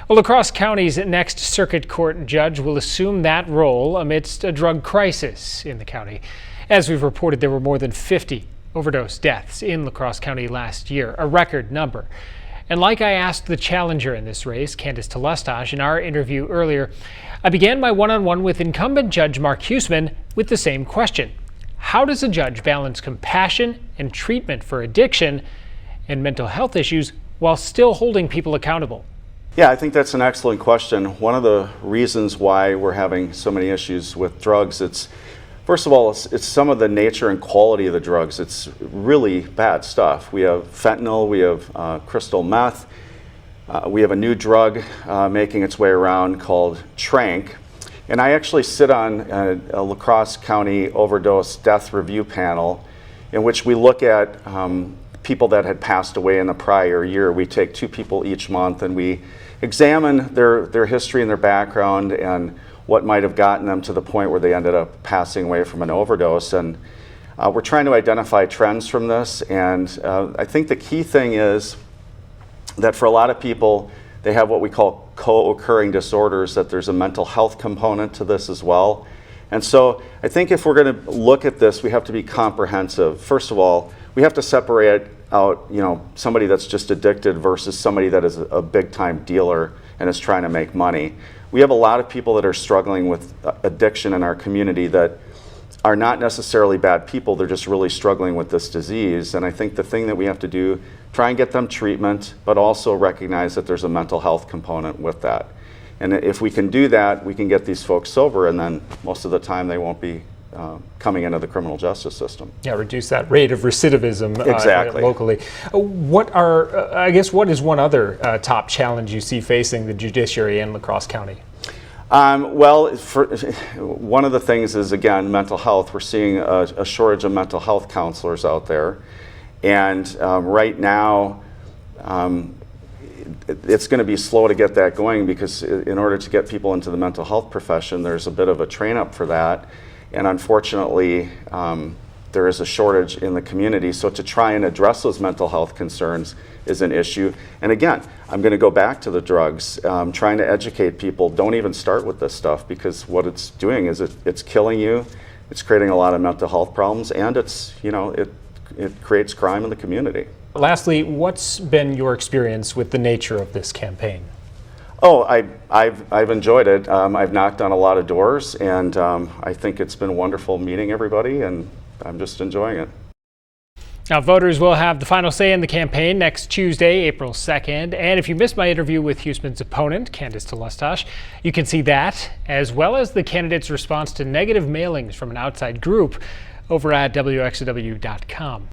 Well, Crosse County's next circuit court judge will assume that role amidst a drug crisis in the county. As we've reported, there were more than 50 overdose deaths in La Crosse County last year, a record number. And like I asked the challenger in this race, Candace Telestash, in our interview earlier, I began my one-on-one with incumbent Judge Mark Huesmann with the same question. How does a judge balance compassion and treatment for addiction and mental health issues while still holding people accountable? Yeah, I think that's an excellent question. One of the reasons why we're having so many issues with drugs, first of all, it's some of the nature and quality of the drugs. It's really bad stuff. We have fentanyl, we have crystal meth, we have a new drug making its way around called tranq. And I actually sit on a La Crosse County overdose death review panel in which we look at people that had passed away in the prior year. We take 2 people each month and we examine their history and their background and what might have gotten them to the point where they ended up passing away from an overdose. And we're trying to identify trends from this. And I think the key thing is that for a lot of people, they have what we call co-occurring disorders, that there's a mental health component to this as well. And so I think if we're going to look at this, we have to be comprehensive. First of all, we have to separate out, somebody that's just addicted versus somebody that is a big-time dealer and is trying to make money. We have a lot of people that are struggling with addiction in our community that are not necessarily bad people, they're just really struggling with this disease. And I think the thing that we have to do, try and get them treatment, but also recognize that there's a mental health component with that. And if we can do that, we can get these folks sober, and then most of the time they won't be coming into the criminal justice system. Yeah, reduce that rate of recidivism exactly. Locally. What is one other top challenge you see facing the judiciary in La Crosse County? One of the things is, again, mental health. We're seeing a shortage of mental health counselors out there. And right now, it's going to be slow to get that going because in order to get people into the mental health profession, there's a bit of a train up for that. And unfortunately, there is a shortage in the community. So to try and address those mental health concerns is an issue. And again, I'm going to go back to the drugs, trying to educate people, don't even start with this stuff, because what it's doing is it's killing you, it's creating a lot of mental health problems, and it creates crime in the community. Lastly, what's been your experience with the nature of this campaign? Oh, I've enjoyed it. I've knocked on a lot of doors, and I think it's been wonderful meeting everybody, and I'm just enjoying it. Now, voters will have the final say in the campaign next Tuesday, April 2nd. And if you missed my interview with Huesmann's opponent, Candace Telestash, you can see that, as well as the candidate's response to negative mailings from an outside group, over at WXW.com.